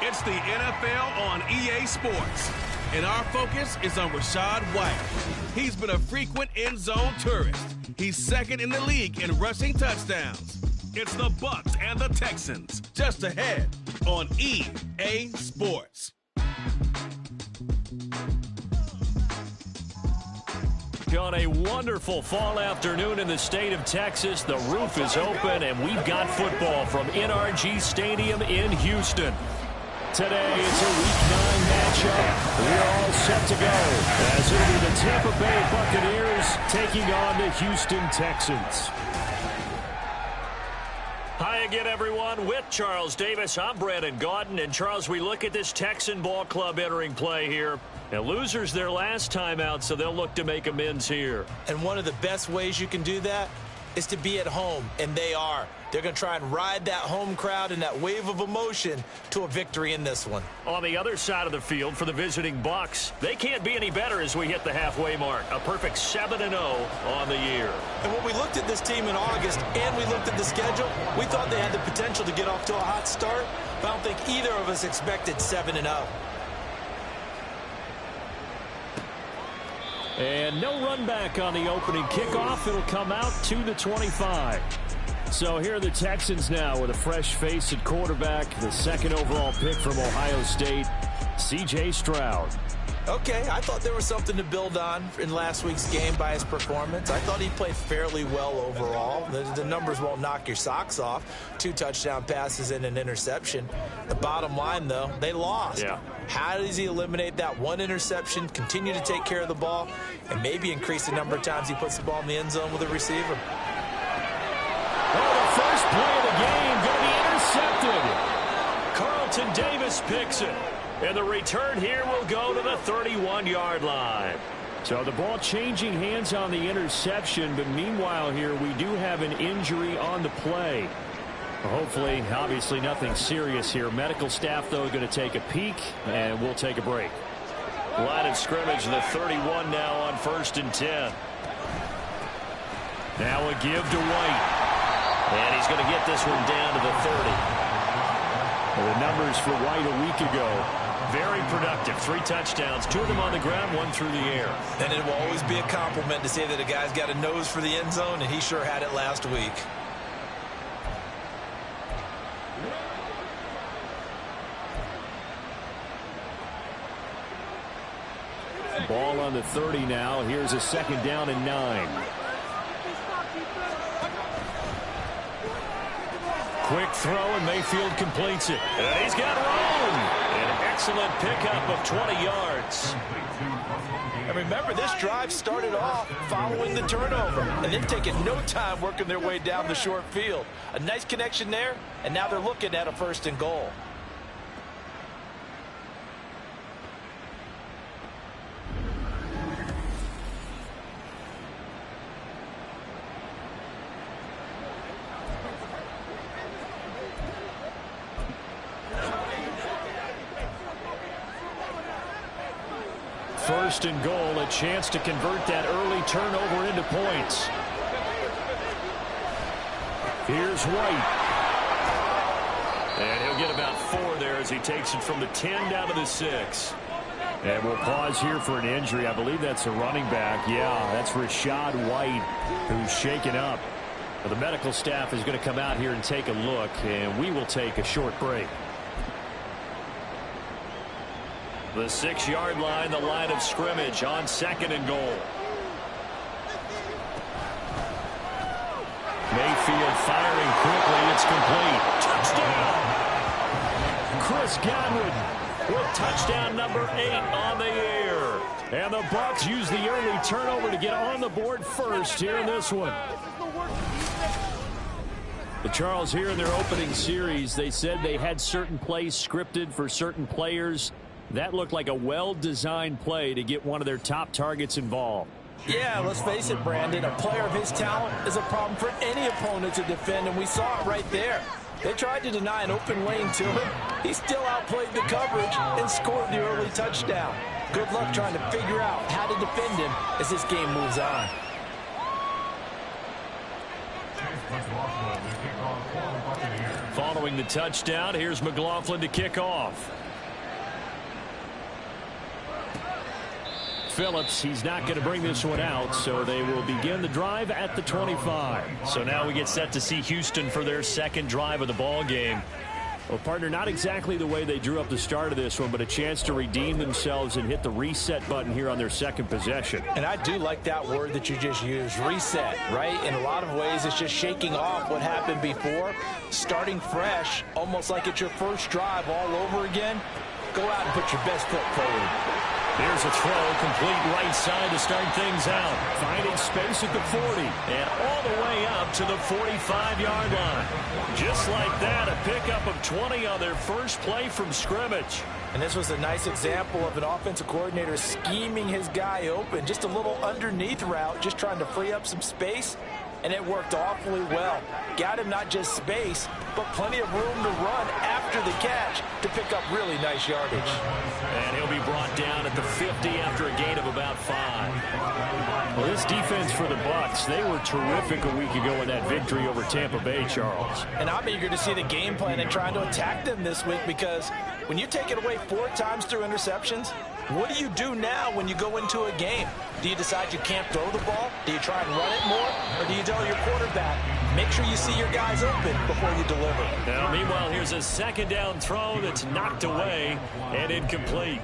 It's the NFL on EA Sports, and our focus is on Rachaad White. He's been a frequent end-zone tourist. He's second in the league in rushing touchdowns. It's the Bucs and the Texans, just ahead on EA Sports. On a wonderful fall afternoon in the state of Texas, the roof is open, and we've got football from NRG Stadium in Houston. Today, it's a Week 9 matchup. We're all set to go as it'll be the Tampa Bay Buccaneers taking on the Houston Texans. Hi again, everyone. With Charles Davis, I'm Brandon Gaudin. And, Charles, we look at this Texan ball club entering play here. Now, losers their last time out, so they'll look to make amends here. And one of the best ways you can do that is to be at home, and they are. They're going to try and ride that home crowd and that wave of emotion to a victory in this one. On the other side of the field for the visiting Bucs, they can't be any better as we hit the halfway mark. A perfect 7-0 on the year. And when we looked at this team in August and we looked at the schedule, we thought they had the potential to get off to a hot start, but I don't think either of us expected 7-0. And no run back on the opening kickoff. It'll come out to the 25. So here are the Texans now with a fresh face at quarterback, the second overall pick from Ohio State, C.J. Stroud. Okay, I thought there was something to build on in last week's game by his performance. I thought he played fairly well overall. The numbers won't knock your socks off. 2 touchdown passes and an interception. The bottom line, though, they lost. Yeah. How does he eliminate that one interception, continue to take care of the ball, and maybe increase the number of times he puts the ball in the end zone with a receiver? Oh, the first play of the game going to be intercepted. Carlton Davis picks it. And the return here will go to the 31-yard line. So the ball changing hands on the interception, but meanwhile here we do have an injury on the play. Hopefully, obviously nothing serious here. Medical staff, though, going to take a peek, and we'll take a break. Line of scrimmage, the 31 now on 1st and 10. Now a give to White. And he's going to get this one down to the 30. Well, the numbers for White a week ago, very productive. 3 touchdowns, 2 of them on the ground, 1 through the air. And it will always be a compliment to say that a guy's got a nose for the end zone, and he sure had it last week. Ball on the 30 now. Here's a 2nd down and 9. Quick throw, and Mayfield completes it. And he's got room. An excellent pickup of 20 yards. And remember, this drive started off following the turnover, and they've taken no time working their way down the short field. A nice connection there, and now they're looking at a 1st and goal. First and goal, a chance to convert that early turnover into points. Here's White. And get about 4 there as he takes it from the 10 down to the 6. And we'll pause here for an injury. I believe that's a running back. Yeah, that's Rashad White, who's shaken up. Well, the medical staff is going to come out here and take a look, and we will take a short break. The 6-yard line, the line of scrimmage on 2nd and goal. Mayfield firing quickly. It's complete. Touchdown! Chris Godwin with touchdown number 8 on the air. And the Bucs use the early turnover to get on the board first here in this one. The Charles here in their opening series, they said they had certain plays scripted for certain players. That looked like a well-designed play to get one of their top targets involved. Yeah, let's face it, Brandon. A player of his talent is a problem for any opponent to defend, and we saw it right there. They tried to deny an open lane to him. He still outplayed the coverage and scored the early touchdown. Good luck trying to figure out how to defend him as this game moves on. Following the touchdown, here's McLaughlin to kick off. Phillips, he's not going to bring this one out, so they will begin the drive at the 25. So now we get set to see Houston for their second drive of the ball game. Well, partner, not exactly the way they drew up the start of this one, but a chance to redeem themselves and hit the reset button here on their second possession. And I do like that word that you just used, reset, right? In a lot of ways, it's just shaking off what happened before, starting fresh, almost like it's your first drive all over again. Go out and put your best foot forward. Here's a throw, complete right side to start things out. Finding space at the 40. And all the way up to the 45-yard line. Just like that, a pickup of 20 on their first play from scrimmage. And this was a nice example of an offensive coordinator scheming his guy open. Just a little underneath route, just trying to free up some space. And it worked awfully well. Got him not just space, but plenty of room to run after the catch to pick up really nice yardage. And he'll be brought down at the 50 after a gain of about 5. Well, this defense for the Bucs, they were terrific a week ago in that victory over Tampa Bay, Charles. And I'm eager to see the game plan and trying to attack them this week, because when you take it away 4 times through interceptions, what do you do now when you go into a game? Do you decide you can't throw the ball? Do you try and run it more? Or do you tell your quarterback, make sure you see your guys open before you deliver? Now, meanwhile, here's a second down throw that's knocked away and incomplete.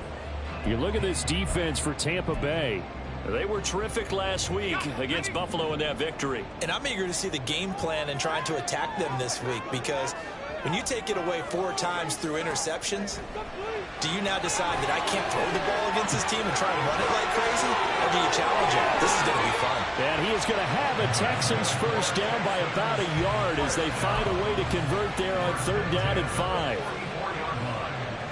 You look at this defense for Tampa Bay. They were terrific last week against Buffalo in that victory. And I'm eager to see the game plan and trying to attack them this week, because when you take it away 4 times through interceptions, do you now decide that I can't throw the ball against this team and try and run it like crazy? Or do you challenge it? This is going to be fun. And he is going to have a Texans first down by about a yard as they find a way to convert there on 3rd down and 5.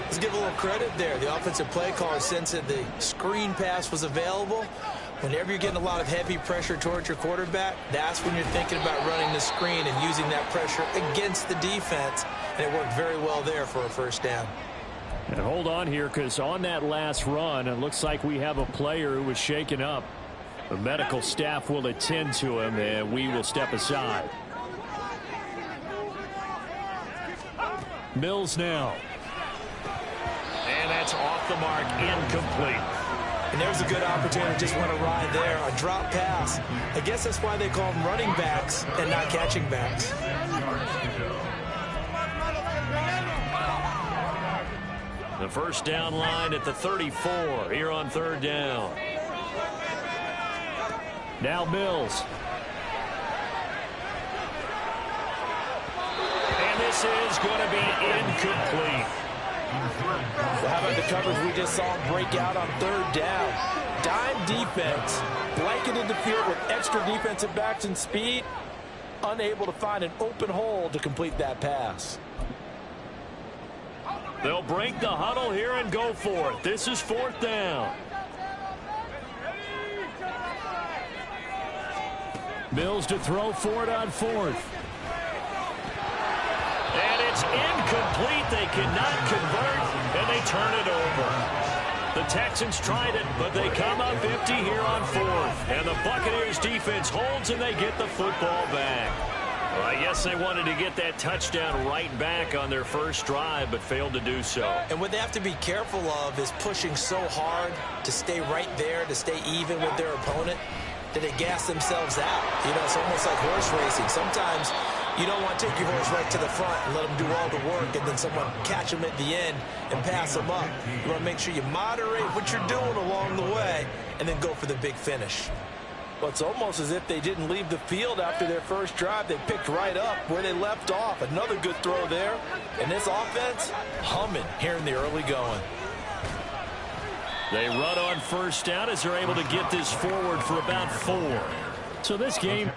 Let's give a little credit there. The offensive play caller sensed that the screen pass was available. Whenever you're getting a lot of heavy pressure towards your quarterback, that's when you're thinking about running the screen and using that pressure against the defense. And it worked very well there for a first down. And hold on here, because on that last run, it looks like we have a player who was shaken up. The medical staff will attend to him, and we will step aside. Mills now. And that's off the mark, incomplete. And there's a good opportunity, just want to ride there. A drop pass. I guess that's why they call them running backs and not catching backs. The first down line at the 34 here on 3rd down. Now Mills. And this is going to be incomplete. Well, how about the coverage we just saw break out on 3rd down? Dime defense, blanketed the field with extra defensive backs and speed, unable to find an open hole to complete that pass. They'll break the huddle here and go for it. This is 4th down. Mills to throw for it on 4th. And it's incomplete. They cannot convert, and they turn it over. The Texans tried it, but they come up empty here on 4th. And the Buccaneers defense holds, and they get the football back. Well, I guess they wanted to get that touchdown right back on their first drive, but failed to do so. And what they have to be careful of is pushing so hard to stay right there, to stay even with their opponent, that they gas themselves out. You know, it's almost like horse racing. Sometimes you don't want to take your horse right to the front and let them do all the work and then someone catch them at the end and pass them up. You want to make sure you moderate what you're doing along the way and then go for the big finish. Well, it's almost as if they didn't leave the field after their first drive. They picked right up where they left off. Another good throw there. And this offense, humming here in the early going. They run on first down as they're able to get this forward for about 4. So this game...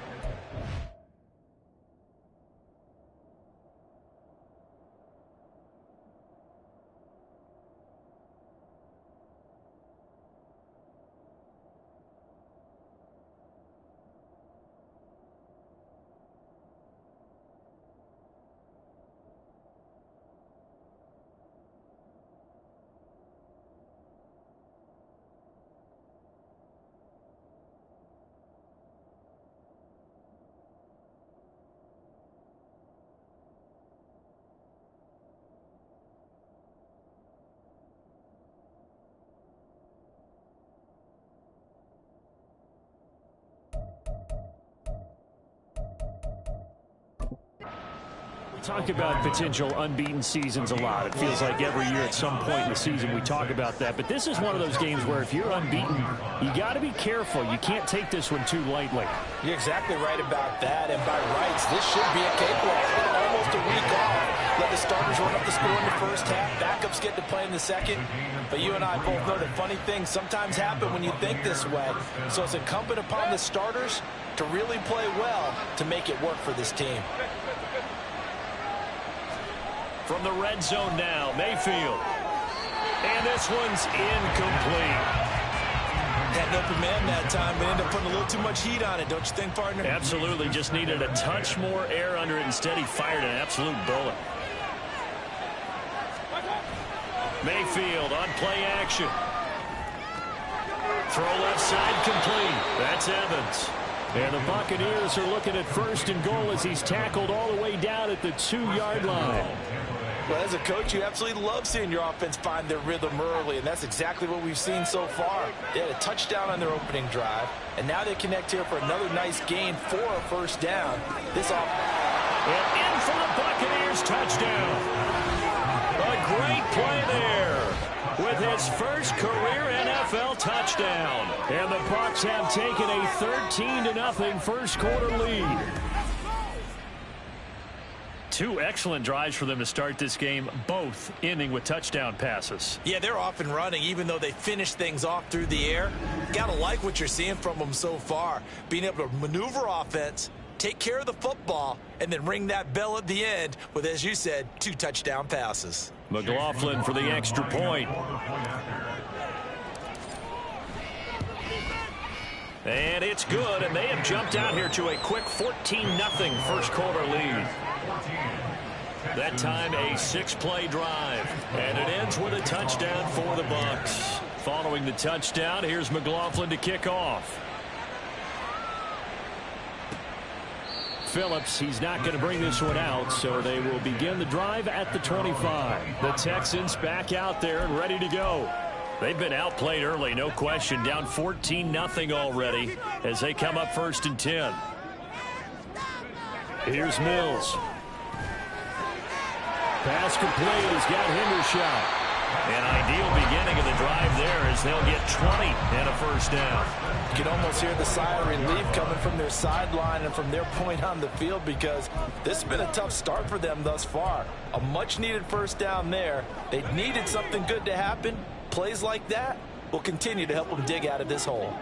Talk about potential unbeaten seasons a lot. It feels like every year at some point in the season we talk about that. But this is one of those games where if you're unbeaten, you got to be careful. You can't take this one too lightly. You're exactly right about that. And by rights, this should be a cakewalk. Almost a week off. Let the starters run up the score in the first half. Backups get to play in the second. But you and I both know that funny things sometimes happen when you think this way. So it's incumbent upon the starters to really play well to make it work for this team. From the red zone now, Mayfield. And this one's incomplete. Had an open man that time, but ended up putting a little too much heat on it, don't you think, partner? Absolutely. Just needed a touch more air under it. Instead, he fired an absolute bullet. Mayfield on play action. Throw left side complete. That's Evans. And the Buccaneers are looking at 1st and goal as he's tackled all the way down at the 2-yard line. Well, as a coach, you absolutely love seeing your offense find their rhythm early, and that's exactly what we've seen so far. They had a touchdown on their opening drive, and now they connect here for another nice gain for a first down. This and in for the Buccaneers touchdown. A great play there with his first career NFL touchdown. And the Bucs have taken a 13-0 first quarter lead. 2 excellent drives for them to start this game, both ending with touchdown passes. Yeah, they're off and running, even though they finished things off through the air. Gotta like what you're seeing from them so far. Being able to maneuver offense, take care of the football, and then ring that bell at the end with, as you said, 2 touchdown passes. McLaughlin for the extra point. And it's good, and they have jumped out here to a quick 14-0 first quarter lead. That time a 6-play drive, and it ends with a touchdown for the Bucs. Following the touchdown, here's McLaughlin to kick off. Phillips, he's not going to bring this one out, so they will begin the drive at the 25. The Texans back out there and ready to go. They've been outplayed early, no question, down 14-0 already as they come up 1st and 10. Here's Mills. Pass complete. He's got Hendershot. An ideal beginning of the drive there as they'll get 20 and a first down. You can almost hear the sigh of relief coming from their sideline and from their point on the field because this has been a tough start for them thus far. A much-needed first down there. They needed something good to happen. Plays like that will continue to help them dig out of this hole.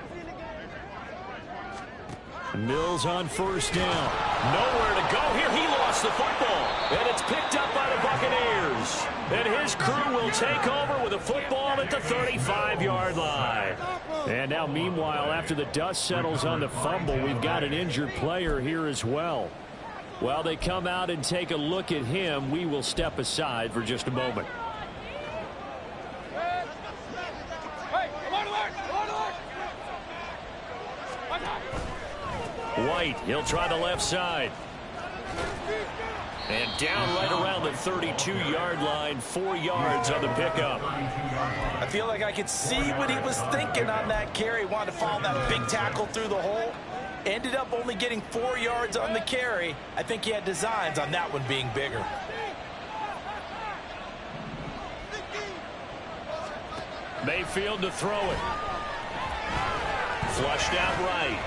Mills on first down. Nowhere to go here. He lost the football. And it's picked up by the Buccaneers. And his crew will take over with a football at the 35-yard line. And now, meanwhile, after the dust settles on the fumble, we've got an injured player here as well. While they come out and take a look at him, we will step aside for just a moment. White, he'll try the left side. And down right around the 32-yard line, 4 yards on the pickup. I feel like I could see what he was thinking on that carry. Wanted to follow that big tackle through the hole. Ended up only getting 4 yards on the carry. I think he had designs on that one being bigger. Mayfield to throw it. Flushed out right.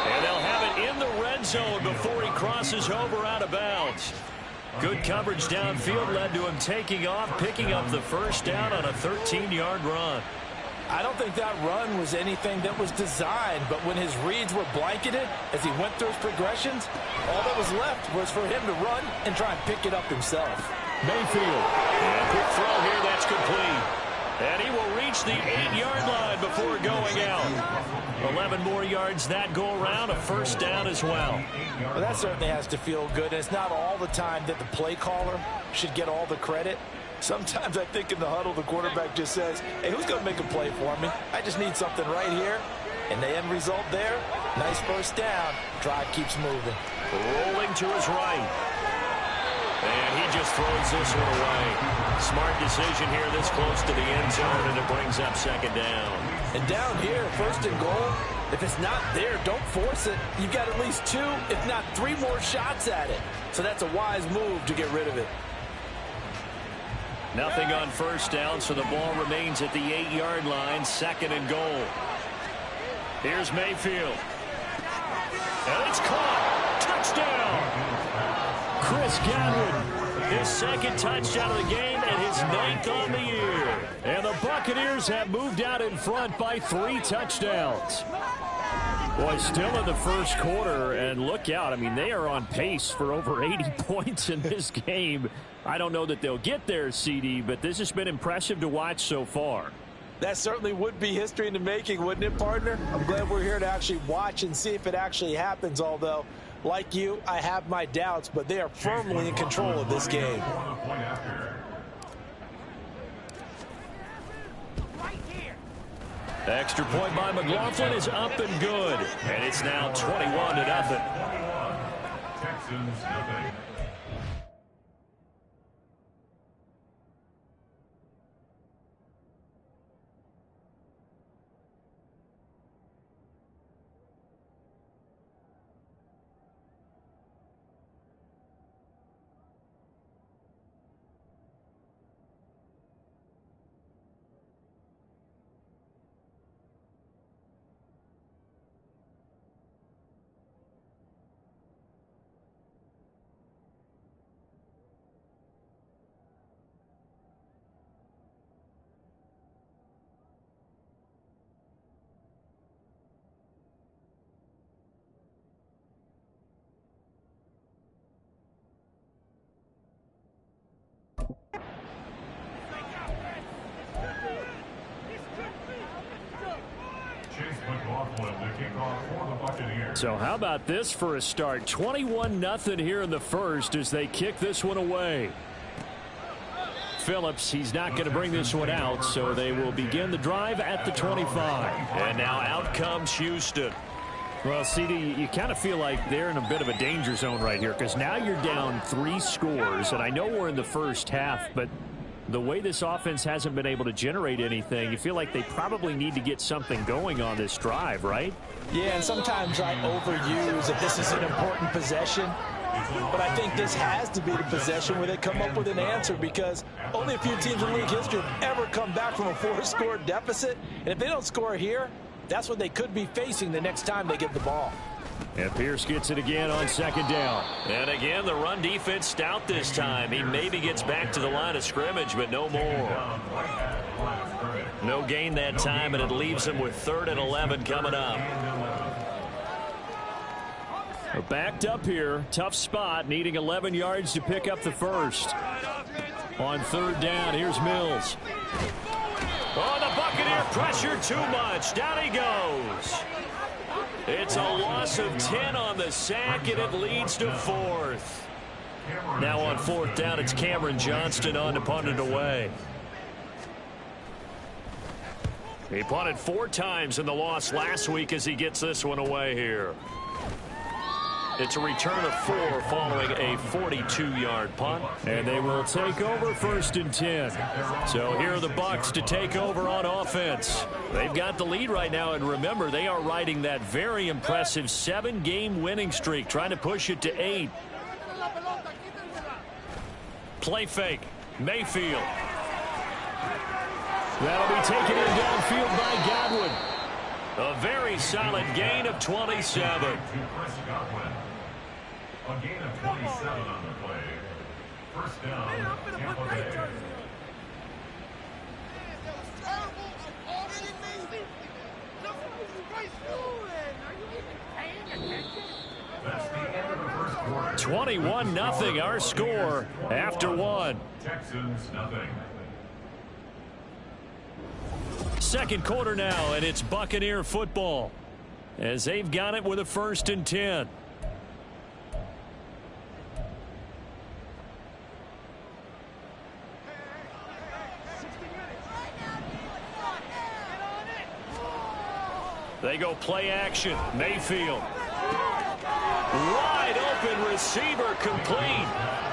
And they'll have it in the red zone before he crosses over out of bounds. Good coverage downfield led to him taking off, picking up the first down on a 13-yard run. I don't think that run was anything that was designed, but when his reads were blanketed as he went through his progressions, all that was left was for him to run and try and pick it up himself. Mayfield. And quick throw here, that's complete. And he will reach the 8-yard line before going out. 11 more yards that go around, a first down as well. Well, that certainly has to feel good. And it's not all the time that the play caller should get all the credit. Sometimes I think in the huddle, the quarterback just says, hey, who's going to make a play for me? I just need something right here. And the end result there, nice first down. Drive keeps moving. Rolling to his right. And he just throws this one away. Smart decision here this close to the end zone, and it brings up second down. And down here, first and goal, if it's not there, don't force it. You've got at least 2, if not 3 more shots at it. So that's a wise move to get rid of it. Nothing on first down, so the ball remains at the 8-yard line, second and goal. Here's Mayfield. And it's caught. Touchdown. Chris Godwin, his second touchdown of the game and his 9th on the year. And the Buccaneers have moved out in front by 3 touchdowns. Boy, still in the first quarter, and look out. I mean, they are on pace for over 80 points in this game. I don't know that they'll get there, CD, but this has been impressive to watch so far. That certainly would be history in the making, wouldn't it, partner? I'm glad we're here to actually watch and see if it actually happens, although, like you, I have my doubts, but they are firmly in control of this game. Extra point by McLaughlin is up and good, and it's now 21-0. Texans nothing. So how about this for a start? 21-0 here in the first as they kick this one away. Phillips, he's not going to bring this one out, so they will begin the drive at the 25. And now out comes Houston. Well, CD, you kind of feel like they're in a bit of a danger zone right here because now you're down 3 scores, and I know we're in the first half, but the way this offense hasn't been able to generate anything, you feel like they probably need to get something going on this drive, right? Yeah, and sometimes I overuse that this is an important possession. But I think this has to be the possession where they come up with an answer because only a few teams in league history have ever come back from a 4-score deficit. And if they don't score here, that's what they could be facing the next time they get the ball. And Pierce gets it again on second down. And again, the run defense stout this time. He maybe gets back to the line of scrimmage, but no more. No gain that time, and it leaves him with 3rd and 11 coming up. We're backed up here. Tough spot, needing 11 yards to pick up the first. On 3rd down, here's Mills. Oh, the Buccaneer pressure too much. Down he goes. It's a loss of 10 on the sack, and it leads to 4th. Now on 4th down, it's Cameron Johnston on to punt it away. He punted 4 times in the loss last week as he gets this one away here. It's a return of 4 following a 42-yard punt. And they will take over 1st and 10. So here are the Bucs to take over on offense. They've got the lead right now, and remember, they are riding that very impressive 7-game winning streak, trying to push it to 8. Play fake. Mayfield. That'll be taken in downfield by Godwin. A very solid gain of 27. A gain of 27 on the play. First down, Tampa Bay. That's the end of the first quarter. 21-0 our score after 1. Texans nothing. Second quarter now, and it's Buccaneer football as they've got it with a 1st and 10. They go play action. Mayfield. Wide open receiver complete.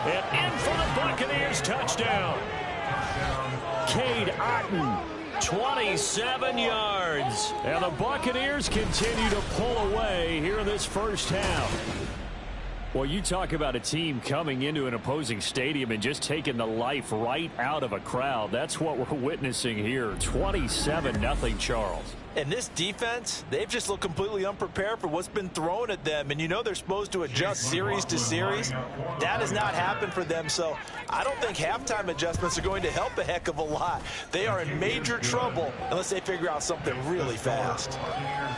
And in for the Buccaneers touchdown. Cade Otton. 27 yards. And the Buccaneers continue to pull away here in this first half. Well, you talk about a team coming into an opposing stadium and just taking the life right out of a crowd. That's what we're witnessing here. 27-0, Charles. And this defense, they've just looked completely unprepared for what's been thrown at them. And you know they're supposed to adjust series to series. That has not happened for them. So I don't think halftime adjustments are going to help a heck of a lot. They are in major trouble unless they figure out something really fast.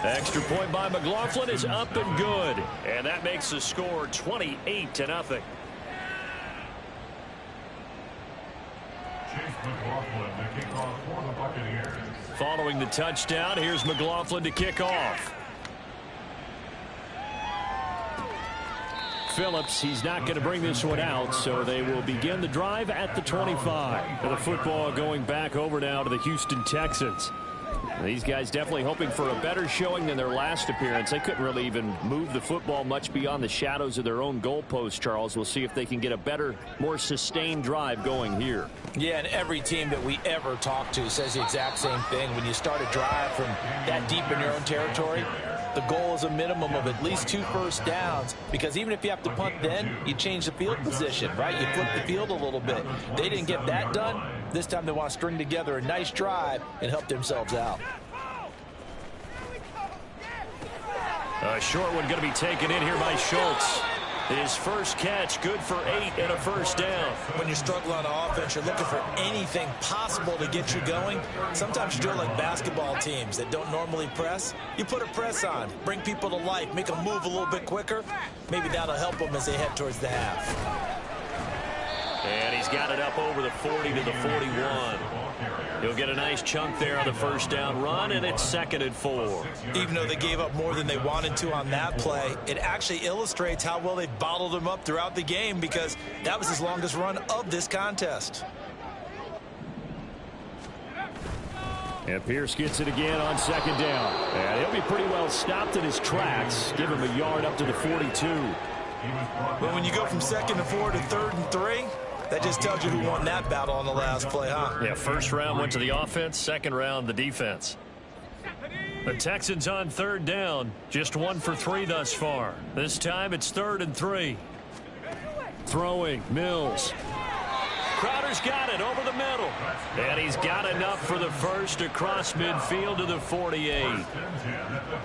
Extra point by McLaughlin is up and good. And that makes the score 28-0. Chase McLaughlin to kick off for the Buccaneers. Following the touchdown, here's McLaughlin to kick off. Phillips, he's not going to bring this one out, so they will begin the drive at the 25. The football going back over now to the Houston Texans. These guys definitely hoping for a better showing than their last appearance. They couldn't really even move the football much beyond the shadows of their own goalpost, Charles. We'll see if they can get a better, more sustained drive going here. Yeah, and every team that we ever talk to says the exact same thing. When you start a drive from that deep in your own territory, the goal is a minimum of at least 2 first downs, because even if you have to punt then, you change the field position, right? You flip the field a little bit. They didn't get that done. This time they want to string together a nice drive and help themselves out. A short one going to be taken in here by Schultz. His first catch, good for 8 and a first down. When you struggle on offense, you're looking for anything possible to get you going. Sometimes you do it like basketball teams that don't normally press. You put a press on, bring people to life, make them move a little bit quicker. Maybe that'll help them as they head towards the half. And he's got it up over the 40 to the 41. He'll get a nice chunk there on the first down run, and it's 2nd and 4. Even though they gave up more than they wanted to on that play, it actually illustrates how well they bottled them up throughout the game, because that was his longest run of this contest. And Pierce gets it again on 2nd down. And he'll be pretty well stopped in his tracks. Give him a yard up to the 42. But when you go from 2nd and 4 to 3rd and 3, that just tells you who won that battle on the last play, huh? Yeah, first round went to the offense, second round the defense. The Texans on 3rd down, just 1 for 3 thus far. This time it's 3rd and 3. Throwing, Mills. Crowder's got it over the middle. And he's got enough for the first across midfield to the 48.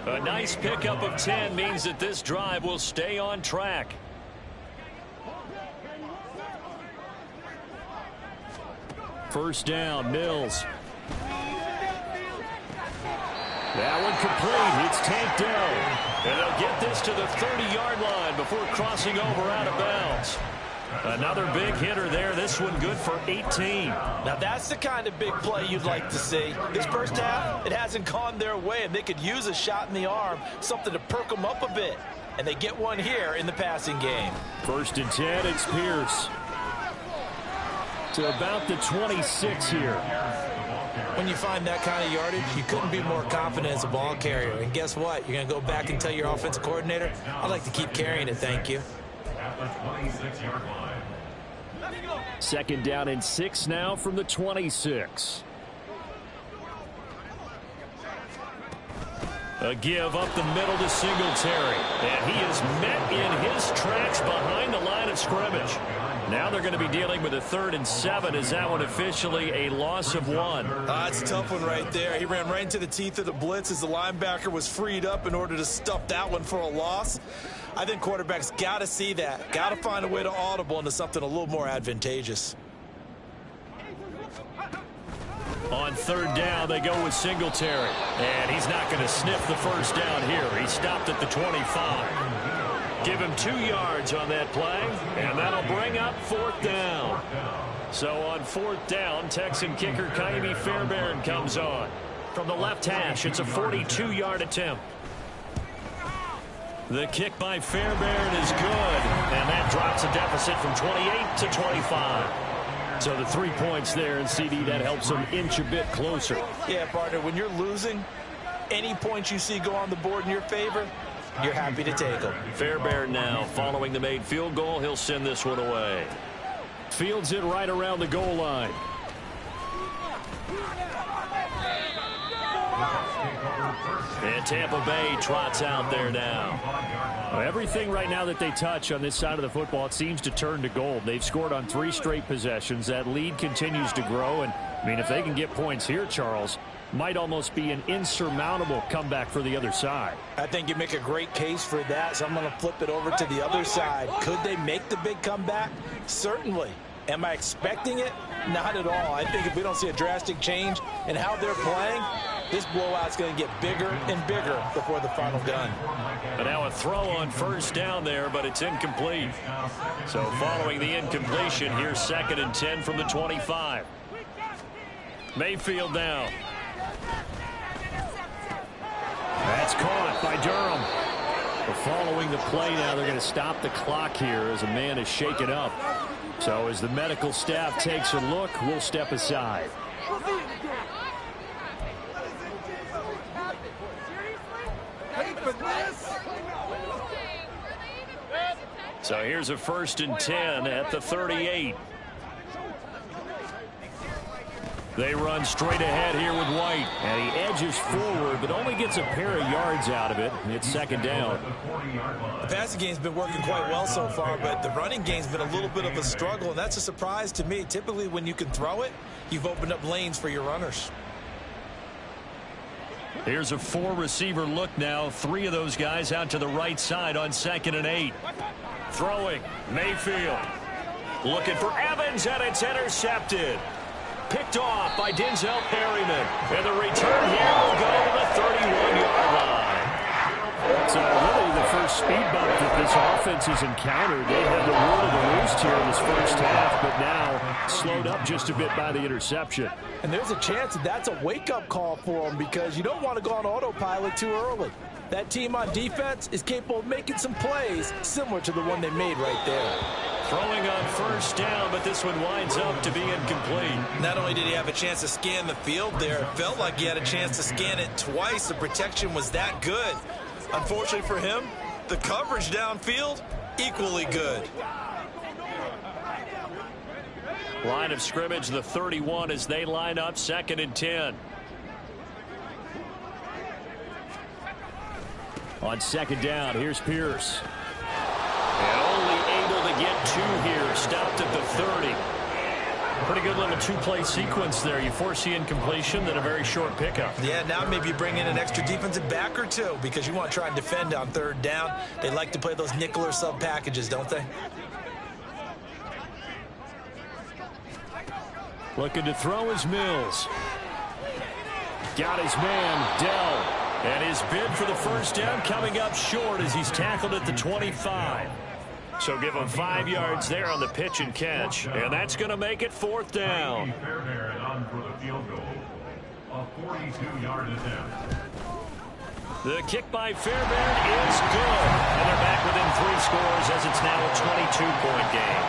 A nice pickup of 10 means that this drive will stay on track. First down, Mills. That one complete. It's tanked down. And they'll get this to the 30-yard line before crossing over out of bounds. Another big hitter there. This one good for 18. Now that's the kind of big play you'd like to see. This first half, it hasn't gone their way, and they could use a shot in the arm, something to perk them up a bit. And they get one here in the passing game. 1st and 10, it's Pierce. To about the 26 here. When you find that kind of yardage, you couldn't be more confident as a ball carrier. And guess what? You're going to go back and tell your offensive coordinator, I'd like to keep carrying it, thank you. At the 26-yard line. Second down and 6 now from the 26. A give up the middle to Singletary. And he is met in his tracks behind the line of scrimmage. Now they're going to be dealing with a 3rd and 7. Is that one officially a loss of 1? It's a tough one right there. He ran right into the teeth of the blitz as the linebacker was freed up in order to stuff that one for a loss. I think quarterbacks got to see that. Got to find a way to audible into something a little more advantageous. On 3rd down, they go with Singletary. And he's not going to sniff the first down here. He stopped at the 25. Give him 2 yards on that play, and that'll bring up 4th down. So on 4th down, Texan kicker Kaimi Fairbairn comes on. From the left hash, it's a 42-yard attempt. The kick by Fairbairn is good, and that drops a deficit from 28 to 25. So the 3 points there, and CD, that helps them inch a bit closer. Yeah, partner, when you're losing, any points you see go on the board in your favor, you're happy to take them. Fairbairn now following the made field goal. He'll send this one away. Fields it right around the goal line. And Tampa Bay trots out there now. Everything right now that they touch on this side of the football, it seems to turn to gold. They've scored on 3 straight possessions. That lead continues to grow. And, I mean, if they can get points here, Charles, might almost be an insurmountable comeback for the other side. I think you make a great case for that, so I'm going to flip it over to the other side. Could they make the big comeback? Certainly. Am I expecting it? Not at all. I think if we don't see a drastic change in how they're playing, this blowout's going to get bigger and bigger before the final gun. But now a throw on 1st down there, but it's incomplete. So following the incompletion, here's 2nd and 10 from the 25. Mayfield now. That's caught by Durham. But following the play now, they're going to stop the clock here as a man is shaken up. So as the medical staff takes a look, we'll step aside. So here's a 1st and 10 at the 38. They run straight ahead here with White. And he edges forward, but only gets a pair of yards out of it. It's 2nd down. The passing game's been working quite well so far, but the running game's been a little bit of a struggle, and that's a surprise to me. Typically, when you can throw it, you've opened up lanes for your runners. Here's a 4-receiver look now. 3 of those guys out to the right side on 2nd and 8. Throwing, Mayfield. Looking for Evans, and it's intercepted. Picked off by Denzel Perryman. And the return here will go to the 31-yard line. So really the first speed bump that this offense has encountered. They had the will to the roost here in this first half, but now slowed up just a bit by the interception. And there's a chance that that's a wake-up call for them because you don't want to go on autopilot too early. That team on defense is capable of making some plays similar to the one they made right there. Throwing on 1st down, but this one winds up to be incomplete. Not only did he have a chance to scan the field there, it felt like he had a chance to scan it twice. The protection was that good. Unfortunately for him, the coverage downfield, equally good. Line of scrimmage, the 31 as they line up 2nd and 10. On 2nd down, here's Pierce. And only able to get 2 here. Stopped at the 30. Pretty good little 2-play sequence there. You force the incompletion, then a very short pickup. Yeah, now maybe you bring in an extra defensive back or 2 because you want to try and defend on 3rd down. They like to play those nickel or sub packages, don't they? Looking to throw is Mills. Got his man, Dell. And his bid for the 1st down coming up short as he's tackled at the 25. So give him 5 yards there on the pitch and catch. And that's going to make it 4th down. Fairbairn on for the field goal. A 42-yard attempt. The kick by Fairbairn is good. And they're back within 3 scores as it's now a 22-point game.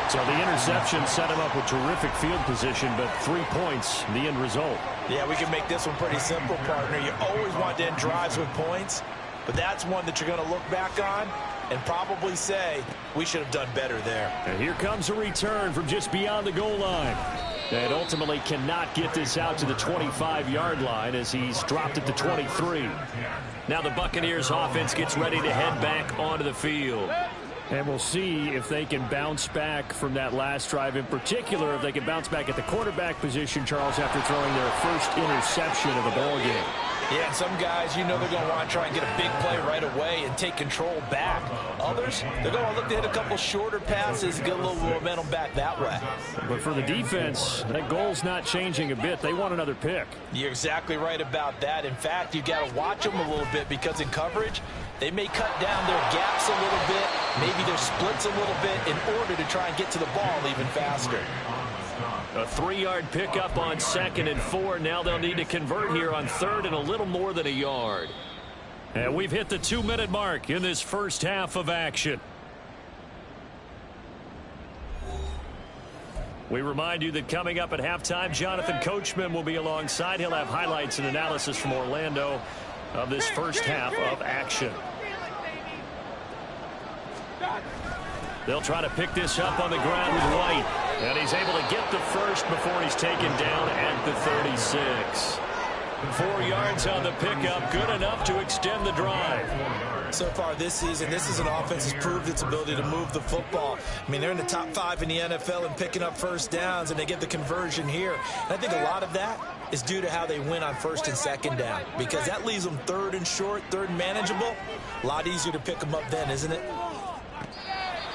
So the interception set him up with terrific field position, but 3 points, the end result. Yeah, we can make this one pretty simple, partner. You always want to end drives with points, but that's one that you're going to look back on and probably say, we should have done better there. And here comes a return from just beyond the goal line. And ultimately cannot get this out to the 25-yard line as he's dropped it to 23. Now the Buccaneers offense gets ready to head back onto the field. And we'll see if they can bounce back from that last drive. In particular, if they can bounce back at the quarterback position, Charles, after throwing their first interception of the ball game. Yeah, and some guys, you know they're going to want to try and get a big play right away and take control back. Others, they're going to look to hit a couple shorter passes and get a little momentum back that way. But for the defense, that goal's not changing a bit. They want another pick. You're exactly right about that. In fact, you got to watch them a little bit because in coverage, they may cut down their gaps a little bit, maybe their splits a little bit in order to try and get to the ball even faster. A 3-yard pickup on 2nd and 4. Now they'll need to convert here on 3rd and a little more than a yard. And we've hit the 2-minute mark in this first half of action. We remind you that coming up at halftime, Jonathan Coachman will be alongside. He'll have highlights and analysis from Orlando of this first half of action. They'll try to pick this up on the ground with White. And he's able to get the first before he's taken down at the 36. 4 yards on the pickup, good enough to extend the drive. So far this season, this is an offense that's proved its ability to move the football. I mean, they're in the top 5 in the NFL in picking up first downs, and they get the conversion here. And I think a lot of that is due to how they win on 1st and 2nd down, because that leaves them 3rd and short, 3rd and manageable. A lot easier to pick them up then, isn't it?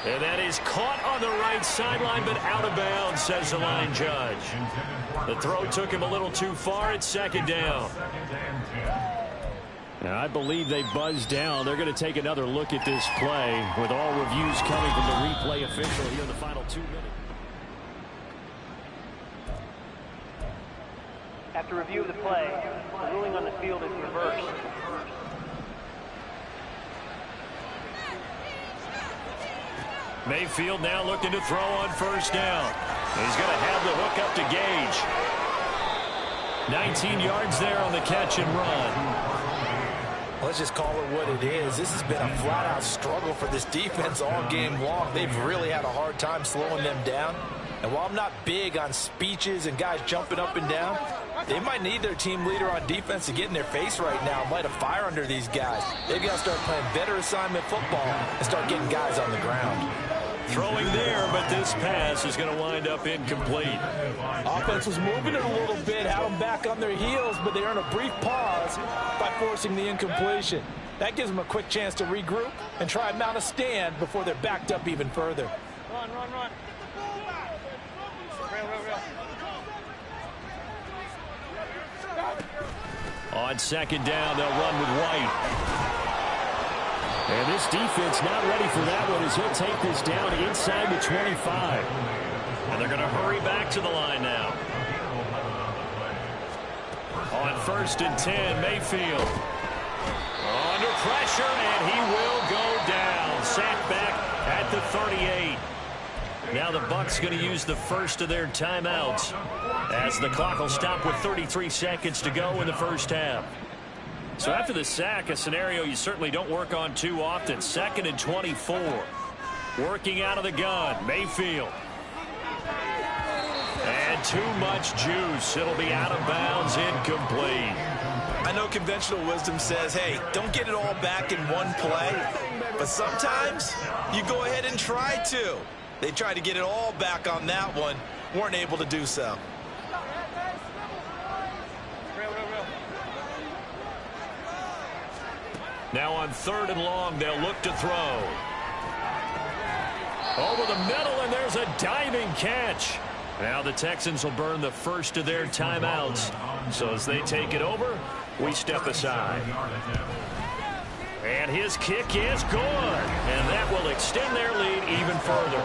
And that is caught on the right sideline, but out of bounds, says the line judge. The throw took him a little too far at 2nd down. Now, I believe they buzzed down. They're going to take another look at this play with all reviews coming from the replay official here in the final 2 minutes. After review of the play, the ruling on the field is reversed. Mayfield now looking to throw on 1st down. He's going to have the hook up to Gage. 19 yards there on the catch and run. Let's just call it what it is. This has been a flat-out struggle for this defense all game long. They've really had a hard time slowing them down. And while I'm not big on speeches and guys jumping up and down, they might need their team leader on defense to get in their face right now and light a fire under these guys. They've got to start playing better assignment football and start getting guys on the ground. Throwing there, but this pass is going to wind up incomplete. Offense was moving it a little bit, had them back on their heels, but they earned a brief pause by forcing the incompletion. That gives them a quick chance to regroup and try and mount a stand before they're backed up even further. Run. On 2nd down, they'll run with White. And this defense not ready for that one as he'll take this down inside the 25. And they're going to hurry back to the line now. On 1st and 10, Mayfield. Under pressure, and he will go down. Sacked back at the 38. Now the Bucs going to use the first of their timeouts as the clock will stop with 33 seconds to go in the first half. So after the sack, a scenario you certainly don't work on too often. 2nd and 24. Working out of the gun, Mayfield. And too much juice. It'll be out of bounds, incomplete. I know conventional wisdom says, hey, don't get it all back in one play. But sometimes you go ahead and try to. They tried to get it all back on that one. Weren't able to do so. Now on 3rd and long, they'll look to throw. Over the middle, and there's a diving catch. Now the Texans will burn the first of their timeouts. So as they take it over, we step aside. And his kick is good. And that will extend their lead even further.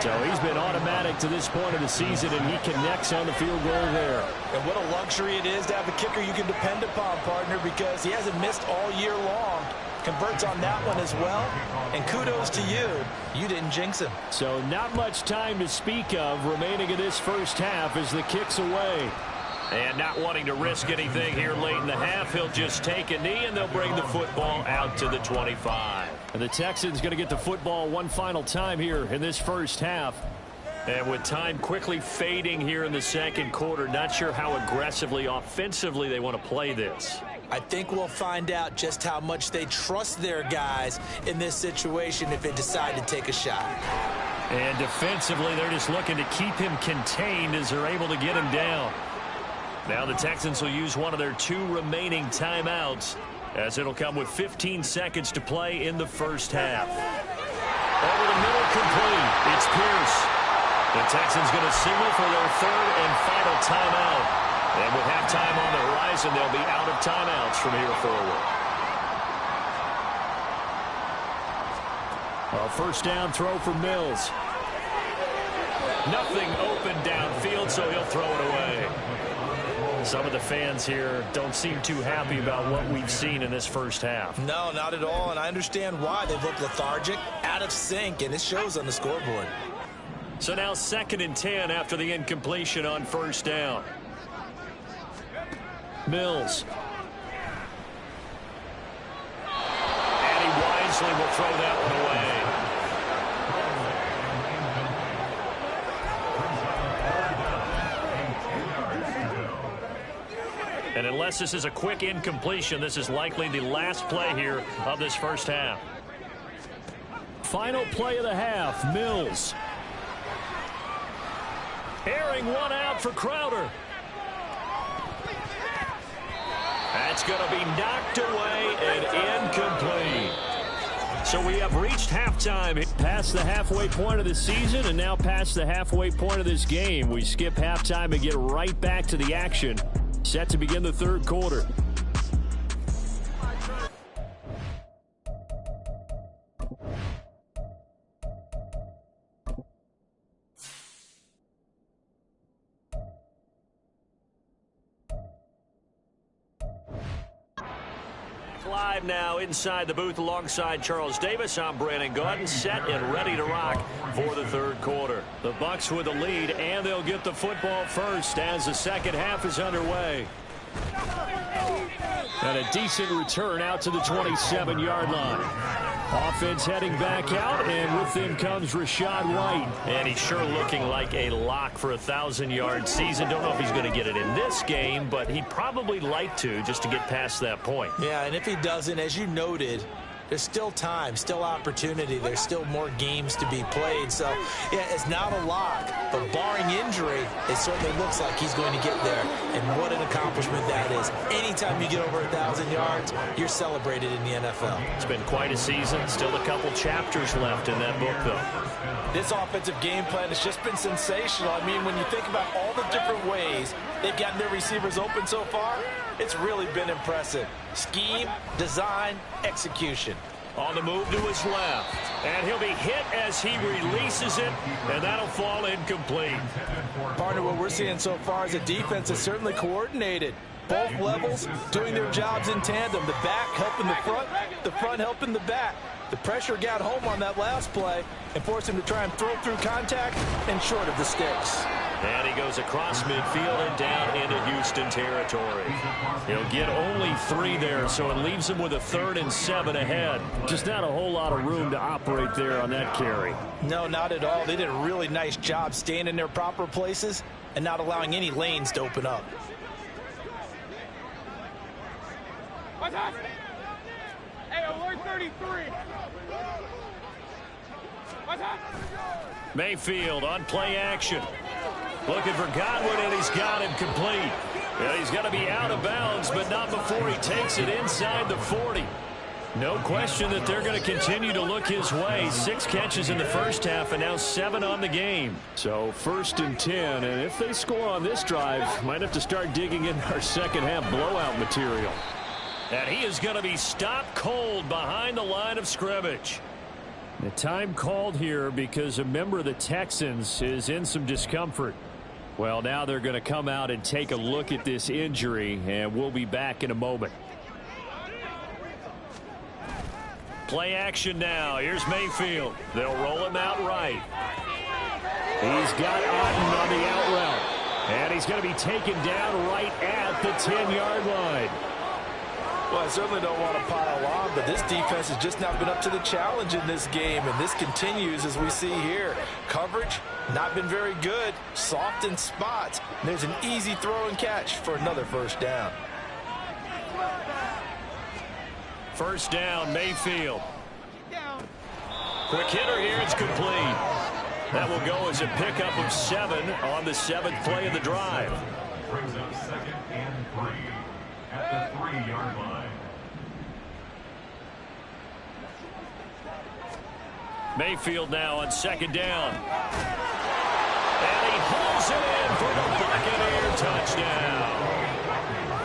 So he's been automatic to this point of the season, and he connects on the field goal there. And what a luxury it is to have a kicker you can depend upon, partner, because he hasn't missed all year long. Converts on that one as well. And kudos to you. You didn't jinx him. So not much time to speak of remaining in this first half as the kick's away. And not wanting to risk anything here late in the half, he'll just take a knee, and they'll bring the football out to the 25. And the Texans going to get the football one final time here in this first half. And with time quickly fading here in the second quarter, not sure how aggressively, offensively they want to play this. I think we'll find out just how much they trust their guys in this situation if they decide to take a shot. And defensively, they're just looking to keep him contained as they're able to get him down. Now the Texans will use one of their 2 remaining timeouts, as it'll come with 15 seconds to play in the first half. Over the middle, complete. It's Pierce. The Texans going to signal for their 3rd and final timeout. And with halftime on the horizon, they'll be out of timeouts from here forward. A first down throw for Mills. Nothing open downfield, so he'll throw it away. Some of the fans here don't seem too happy about what we've seen in this first half. No, not at all, and I understand why. They've looked lethargic, out of sync, and it shows on the scoreboard. So now 2nd and 10 after the incompletion on first down. Mills. And he wisely will throw that one away. And unless this is a quick incompletion, this is likely the last play here of this first half. Final play of the half, Mills. Airing one out for Crowder. That's going to be knocked away and incomplete. So we have reached halftime. Past the halfway point of the season and now past the halfway point of this game. We skip halftime and get right back to the action. Set to begin the third quarter. Live now inside the booth alongside Charles Davis. I'm Brandon Gaudin, set and ready to rock for the third quarter. The Bucs with the lead, and they'll get the football first as the second half is underway. And a decent return out to the 27-yard line. Offense heading back out, and with them comes Rachaad White. And he's sure looking like a lock for a 1,000-yard season. Don't know if he's going to get it in this game, but he'd probably like to just to get past that point. Yeah, and if he doesn't, as you noted, there's still time, still opportunity. There's still more games to be played. So, yeah, it's not a lock. But barring injury, it certainly looks like he's going to get there. And what an accomplishment that is. Anytime you get over 1,000 yards, you're celebrated in the NFL. It's been quite a season. Still a couple chapters left in that book, though. This offensive game plan has just been sensational. I mean, when you think about all the different ways they've gotten their receivers open so far, it's really been impressive. Scheme, design, execution. On the move to his left. And he'll be hit as he releases it, and that'll fall incomplete. Partner, what we're seeing so far is a defense that's certainly coordinated. Both levels doing their jobs in tandem. The back helping the front helping the back. The pressure got home on that last play and forced him to try and throw through contact and short of the sticks. And he goes across midfield and down into Houston territory. He'll get only 3 there, so it leaves him with a 3rd and 7 ahead. Just not a whole lot of room to operate there on that carry. No, not at all. They did a really nice job staying in their proper places and not allowing any lanes to open up. Hey, alert 33. Mayfield on play action. Looking for Godwin, and he's got him complete. Well, he's going to be out of bounds, but not before he takes it inside the 40. No question that they're going to continue to look his way. 6 catches in the first half and now 7 on the game. So 1st and 10, and if they score on this drive, might have to start digging in our second half blowout material. And he is going to be stopped cold behind the line of scrimmage. The time called here because a member of the Texans is in some discomfort. Well, now they're going to come out and take a look at this injury, and we'll be back in a moment. Play action now. Here's Mayfield. They'll roll him out right. He's got Otten on the out route. And he's going to be taken down right at the 10-yard line. Well, I certainly don't want to pile on, but this defense has just not been up to the challenge in this game, and this continues as we see here. Coverage, not been very good, soft in spots. There's an easy throw and catch for another first down. First down, Mayfield. Quick hitter here, it's complete. That will go as a pickup of 7 on the 7th play of the drive. Brings up 2nd and 3 at the 3-yard line. Mayfield now on 2nd down. And he pulls it in for the Buccaneer touchdown.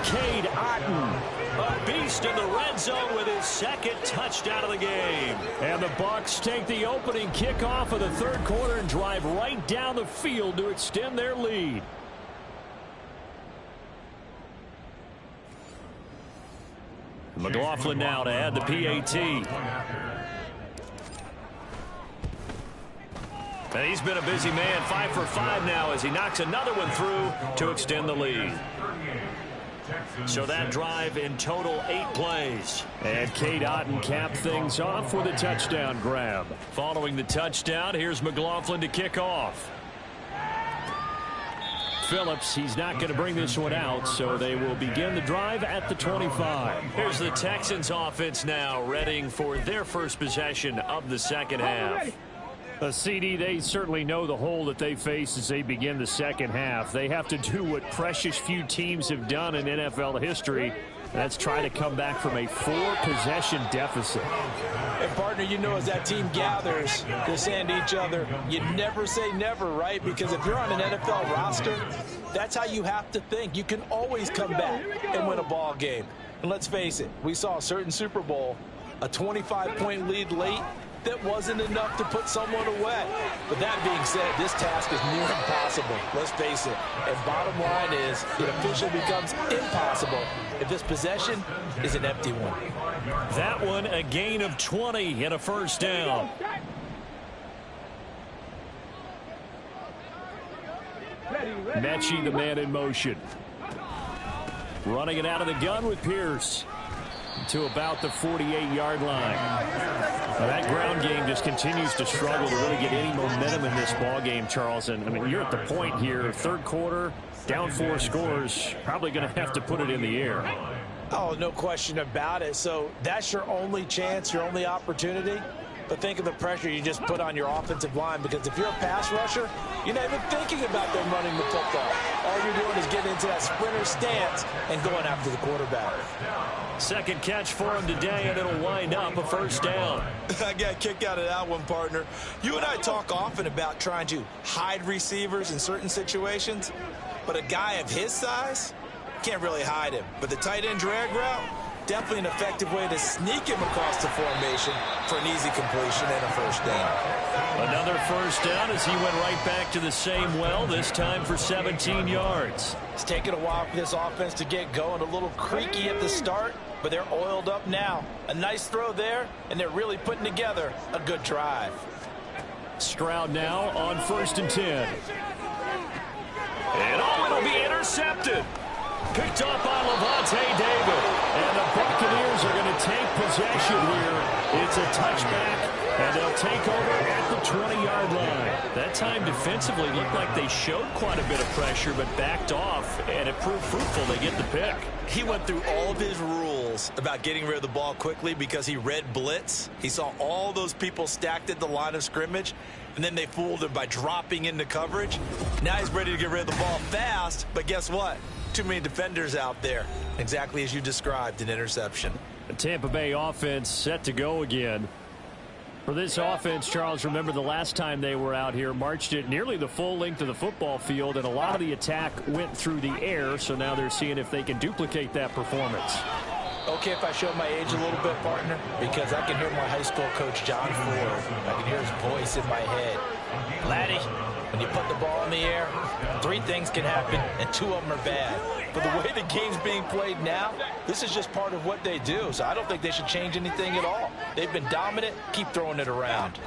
Cade Otten, a beast in the red zone with his 2nd touchdown of the game. And the Bucs take the opening kickoff of the 3rd quarter and drive right down the field to extend their lead. McLaughlin now to add the PAT. And he's been a busy man, 5 for 5 now as he knocks another one through to extend the lead. So that drive in total 8 plays. And Cade Otten capped things off with a touchdown grab. Following the touchdown, here's McLaughlin to kick off. Phillips, he's not going to bring this one out, so they will begin the drive at the 25. Here's the Texans offense now, readying for their first possession of the second half. CD, they certainly know the hole that they face as they begin the second half. They have to do what precious few teams have done in NFL history. That's try to come back from a 4-possession deficit. And, partner, you know as that team gathers, they're saying to each other, you never say never, right? Because if you're on an NFL roster, that's how you have to think. You can always come back and win a ball game. And let's face it, we saw a certain Super Bowl, a 25-point lead late, that wasn't enough to put someone away. But that being said, this task is near impossible. Let's face it. And bottom line is, it officially becomes impossible if this possession is an empty one. That one, a gain of 20 and a first down. Mechie, the man in motion. Running it out of the gun with Pierce to about the 48-yard line. Now that ground game just continues to struggle to really get any momentum in this ball game, Charles. And I mean, you're at the point here, 3rd quarter, down 4 scores, probably going to have to put it in the air. Oh, no question about it. So that's your only chance, your only opportunity. But think of the pressure you just put on your offensive line, because if you're a pass rusher, you're not even thinking about them running the football. All you're doing is getting into that sprinter stance and going after the quarterback. Second catch for him today, and it'll wind up a first down. I got a kick out of that one, partner. You and I talk often about trying to hide receivers in certain situations, but a guy of his size can't really hide him. But the tight end drag route, definitely an effective way to sneak him across the formation for an easy completion and a first down. Another first down as he went right back to the same well, this time for 17 yards. It's taken a while for this offense to get going, a little creaky at the start, but they're oiled up now. A nice throw there, and they're really putting together a good drive. Stroud now on 1st and 10. And it'll be intercepted. Picked up by Levante David. And the Buccaneers are going to take possession here. It's a touchback, and they'll take over at the 20-yard line. That time defensively looked like they showed quite a bit of pressure, but backed off, and it proved fruitful. They get the pick. He went through all of his rules about getting rid of the ball quickly because he read blitz. He saw all those people stacked at the line of scrimmage, and then they fooled him by dropping into coverage. Now he's ready to get rid of the ball fast, but guess what? Too many defenders out there. Exactly as you described, an interception. The Tampa Bay offense set to go again. For this offense, Charles, remember the last time they were out here, marched it nearly the full length of the football field, and a lot of the attack went through the air, so now they're seeing if they can duplicate that performance. Okay, if I show my age a little bit, partner, because I can hear my high school coach, John Ford. I can hear his voice in my head. Laddie, when you put the ball in the air, 3 things can happen, and 2 of them are bad. But the way the game's being played now, this is just part of what they do, so I don't think they should change anything at all. They've been dominant. Keep throwing it around.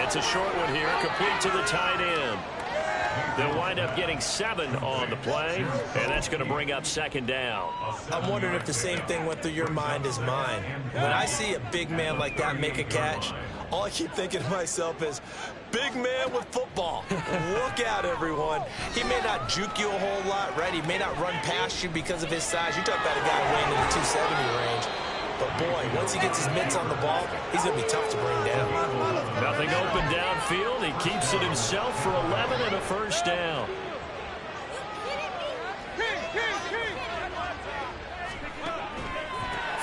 It's a short one here, complete to the tight end. They'll wind up getting 7 on the play, and that's going to bring up 2nd down. I'm wondering if the same thing went through your mind as mine. When I see a big man like that make a catch, all I keep thinking to myself is, big man with football. Look out, everyone. He may not juke you a whole lot, right? He may not run past you because of his size. You talk about a guy weighing in the 270 range. But, boy, once he gets his mitts on the ball, he's going to be tough to bring down. Nothing open downfield. He keeps it himself for 11 and a 1st down.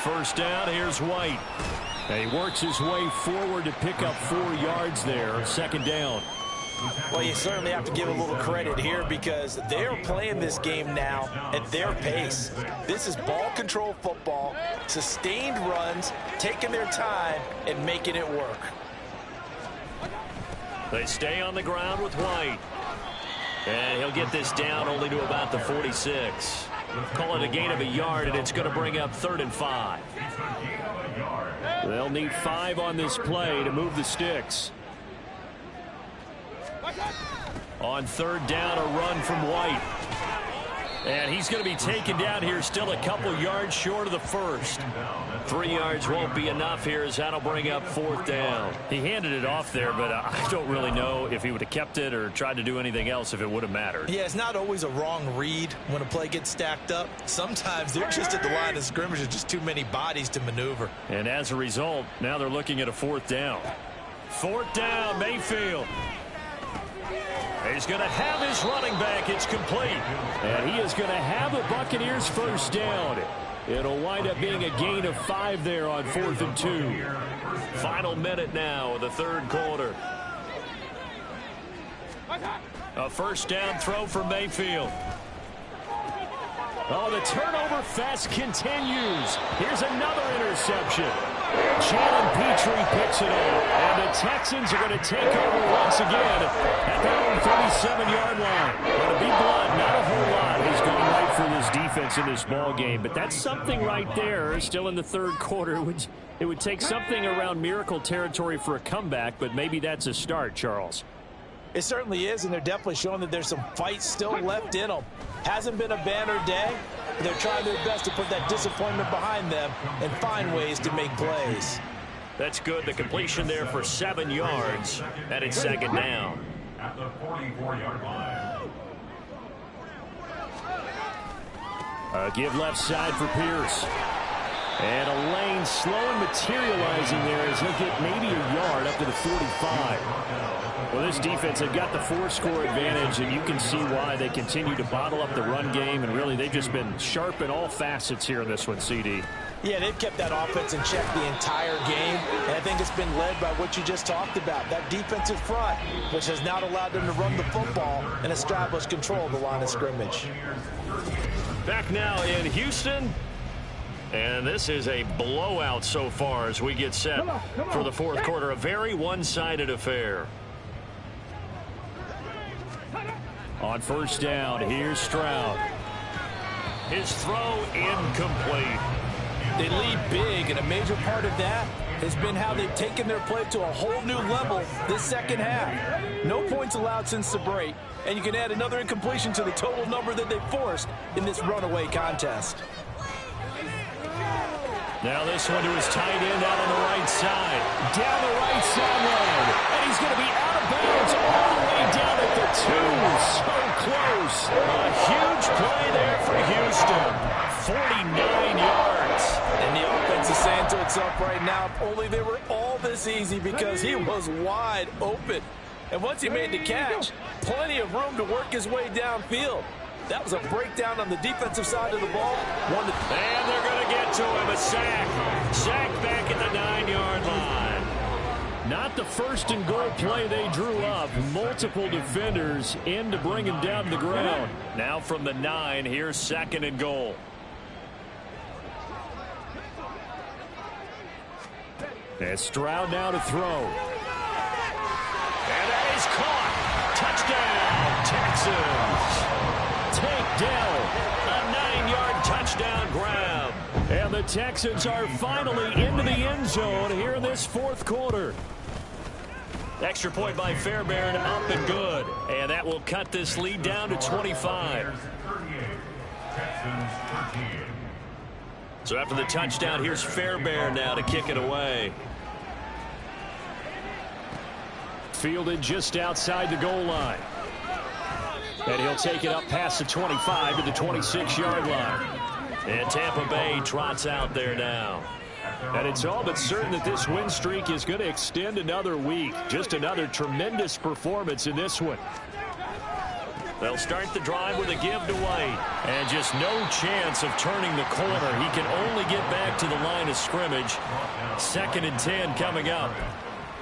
First down, here's White. And he works his way forward to pick up 4 yards there. 2nd down. Well, you certainly have to give a little credit here because they're playing this game now at their pace. This is ball control football, sustained runs, taking their time and making it work. They stay on the ground with White. And he'll get this down only to about the 46. Call it a gain of a yard, and it's going to bring up 3rd and 5. They'll need 5 on this play to move the sticks. On 3rd down, a run from White. And he's going to be taken down here, still a couple yards short of the 1st. 3 yards won't be enough here as that'll bring up 4th down. He handed it off there, but I don't really know if he would have kept it or tried to do anything else if it would have mattered. Yeah, it's not always a wrong read when a play gets stacked up. Sometimes they're just at the line of scrimmage. There's just too many bodies to maneuver. And as a result, now they're looking at a 4th down. 4th down, Mayfield. He's going to have his running back. It's complete. And he is going to have the Buccaneers 1st down. It'll wind up being a gain of 5 there on 4th and 2. Final minute now of the 3rd quarter. A 1st down throw for Mayfield. Oh, the turnover fest continues. Here's another interception. Jalen Petrie picks it up. And the Texans are going to take over once again at their own 37-yard line. But to be blunt, not a whole lot has gone right for this defense in this ball game. But that's something right there. Still in the 3rd quarter. It would take something around miracle territory for a comeback, but maybe that's a start, Charles. It certainly is, and they're definitely showing that there's some fight still left in them. Hasn't been a banner day, but they're trying their best to put that disappointment behind them and find ways to make plays. That's good. The completion there for 7 yards, and it's 2nd down. At the 44-yard line. A give left side for Pierce. And a lane slowly materializing there as he'll get maybe a yard up to the 45. Well, this defense, they've got the 4-score advantage, and you can see why they continue to bottle up the run game, and really they've just been sharp in all facets here in this one, CD. Yeah, they've kept that offense in check the entire game, and I think it's been led by what you just talked about, that defensive front, which has not allowed them to run the football and establish control of the line of scrimmage. Back now in Houston. And this is a blowout so far as we get set for the 4th quarter. A very one-sided affair. On 1st down, here's Stroud. His throw incomplete. They lead big, and a major part of that has been how they've taken their play to a whole new level this 2nd half. No points allowed since the break, and you can add another incompletion to the total number that they've forced in this runaway contest. Now this one to his tight end out on the right side. Down the right sideline. And he's going to be out of bounds all the way down at the 2. So close. A huge play there for Houston. 49 yards. And the offense is saying to itself right now, if only they were all this easy, because he was wide open. And once he made the catch, plenty of room to work his way downfield. That was a breakdown on the defensive side of the ball. And they're going to get to him. A sack. Sack back at the 9-yard line. Not the 1st and goal play they drew up. Multiple defenders in to bring him down to the ground. Now from the 9, here's 2nd and goal. And Stroud now to throw. And that is caught. Touchdown, Texans. Take down. A 9-yard touchdown grab. And the Texans are finally into the end zone here in this fourth quarter. Extra point by Fairbairn, up and good. And that will cut this lead down to 25. So after the touchdown, here's Fairbairn now to kick it away. Fielded just outside the goal line. And he'll take it up past the 25 to the 26-yard line. And Tampa Bay trots out there now. And it's all but certain that this win streak is going to extend another week. Just another tremendous performance in this one. They'll start the drive with a give to White. And just no chance of turning the corner. He can only get back to the line of scrimmage. 2nd and 10 coming up.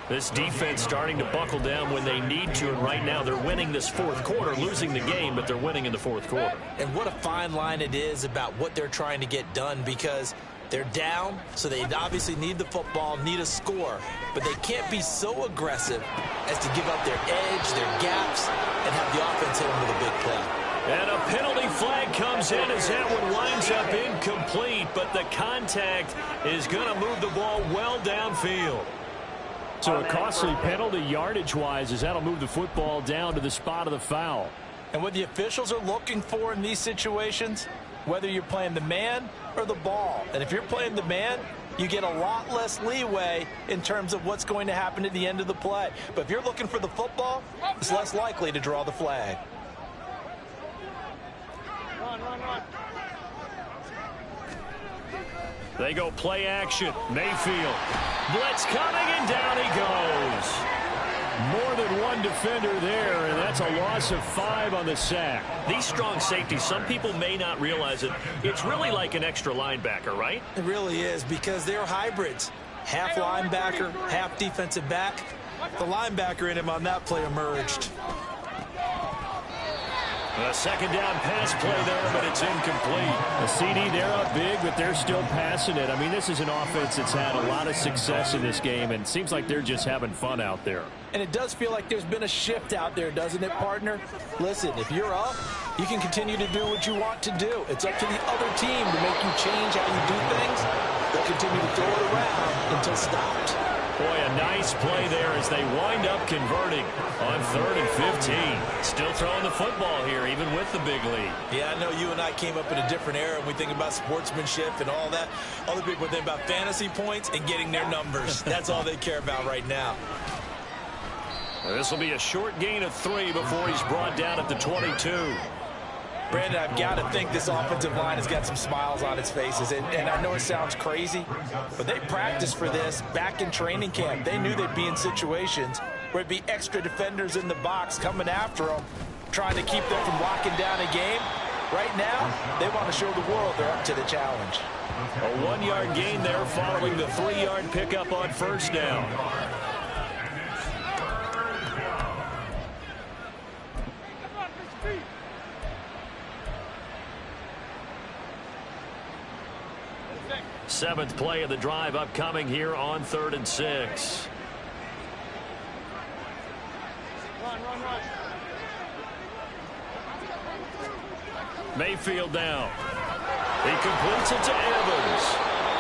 This defense starting to buckle down when they need to, and right now they're winning this fourth quarter, losing the game, but they're winning in the fourth quarter. And what a fine line it is about what they're trying to get done, because they're down, so they obviously need the football, need a score, but they can't be so aggressive as to give up their edge, their gaps, and have the offense hit them with a big play. And a penalty flag comes in as that one winds up incomplete, but the contact is going to move the ball well downfield. So a costly penalty yardage-wise, as that'll move the football down to the spot of the foul. And what the officials are looking for in these situations, whether you're playing the man or the ball. And if you're playing the man, you get a lot less leeway in terms of what's going to happen at the end of the play. But if you're looking for the football, it's less likely to draw the flag. Run. They go play action. Mayfield. Blitz coming, and down he goes. More than one defender there, and that's a loss of 5 on the sack. These strong safeties, some people may not realize it. It's really like an extra linebacker, right? It really is, because they're hybrids. Half linebacker, half defensive back. The linebacker in him on that play emerged. A second down pass play there, but it's incomplete. The CD, they're up big, but they're still passing it. I mean, this is an offense that's had a lot of success in this game, and it seems like they're just having fun out there. And it does feel like there's been a shift out there, doesn't it, partner? Listen, if you're up, you can continue to do what you want to do. It's up to the other team to make you change how you do things. They'll continue to throw it around until stopped. Boy, a nice play there as they wind up converting on 3rd and 15. Still throwing the football here, even with the big lead. Yeah, I know you and I came up in a different era, and we think about sportsmanship and all that. Other people think about fantasy points and getting their numbers. That's all they care about right now. This will be a short gain of 3 before he's brought down at the 22. Brandon, I've got to think this offensive line has got some smiles on its faces. And I know it sounds crazy, but they practiced for this back in training camp. They knew they'd be in situations where it'd be extra defenders in the box coming after them, trying to keep them from locking down a game. Right now, they want to show the world they're up to the challenge. A 1-yard gain there following the 3-yard pickup on first down. Seventh play of the drive upcoming here on 3rd and 6. Run. Mayfield down. He completes it to Evans.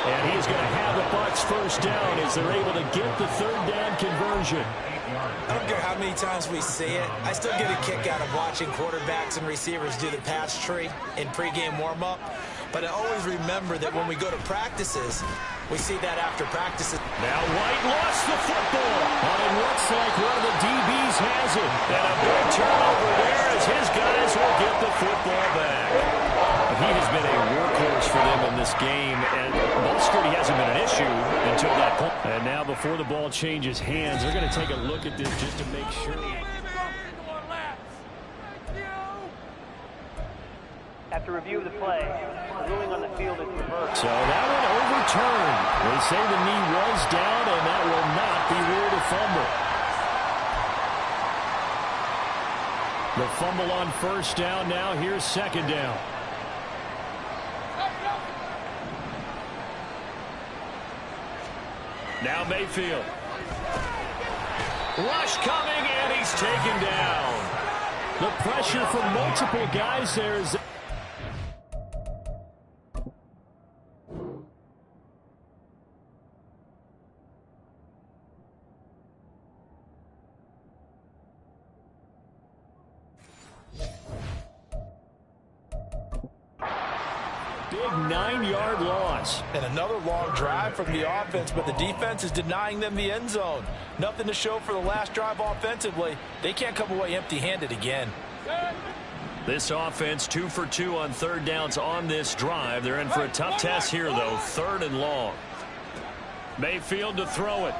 And he's going to have the Bucs first down as they're able to get the 3rd down conversion. I don't care how many times we see it. I still get a kick out of watching quarterbacks and receivers do the pass tree in pregame warm-up. But I always remember that when we go to practices, we see that after practices. Now White lost the football. And it looks like one of the DBs has it. And a big turnover there as his guys will get the football back. He has been a workhorse for them in this game, and ball security hasn't been an issue until that point. And now before the ball changes hands, they're going to take a look at this just to make sure. After review of the play, the ruling on the field is reversed. So that one overturned. They say the knee was down, and that will not be ruled a fumble. The fumble on first down. Now here's 2nd down. Now Mayfield. Rush coming, and he's taken down. The pressure from multiple guys there is... Big 9-yard loss. And another long drive from the offense, but the defense is denying them the end zone. Nothing to show for the last drive offensively. They can't come away empty-handed again. This offense 2 for 2 on third downs on this drive. They're in for a tough test here, though. 3rd and long. Mayfield to throw it.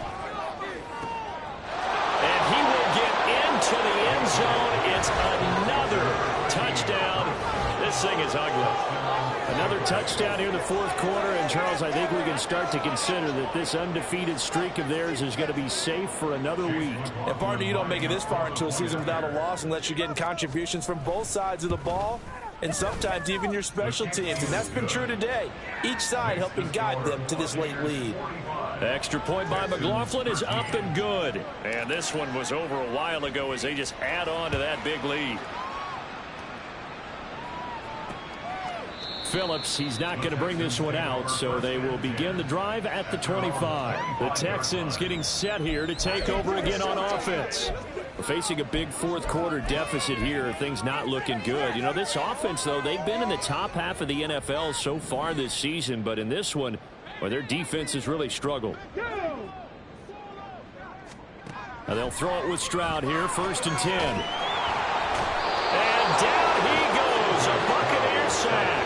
And he will get into the end zone. It's another touchdown. This thing is ugly. Another touchdown here in the 4th quarter. And, Charles, I think we can start to consider that this undefeated streak of theirs is going to be safe for another week. And, partner, you don't make it this far into a season without a loss unless you're getting contributions from both sides of the ball and sometimes even your special teams. And that's been true today. Each side helping guide them to this late lead. Extra point by McLaughlin is up and good. And this one was over a while ago as they just add on to that big lead. Phillips, he's not going to bring this one out, so they will begin the drive at the 25. The Texans getting set here to take over again on offense. We're facing a big 4th quarter deficit here. Things not looking good. You know, this offense, though, they've been in the top half of the NFL so far this season, but in this one, well, their defense has really struggled. Now they'll throw it with Stroud here, 1st and 10. And down he goes, a Buccaneer sack.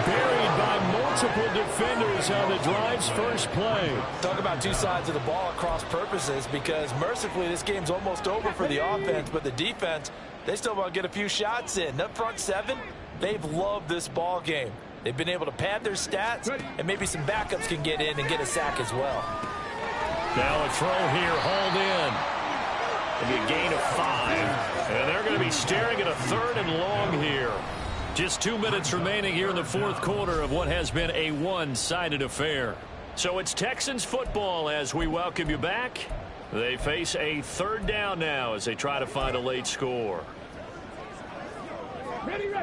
Buried by multiple defenders on the drive's first play. Talk about two sides of the ball at cross purposes, because mercifully this game's almost over for the offense, but the defense, they still want to get a few shots in. That front 7, they've loved this ball game. They've been able to pad their stats, and maybe some backups can get in and get a sack as well. Now a throw here, hauled in. It'll be a gain of 5. And they're going to be staring at a 3rd and long here. Just 2 minutes remaining here in the 4th quarter of what has been a one-sided affair. So it's Texans football as we welcome you back. They face a 3rd down now as they try to find a late score. Ready.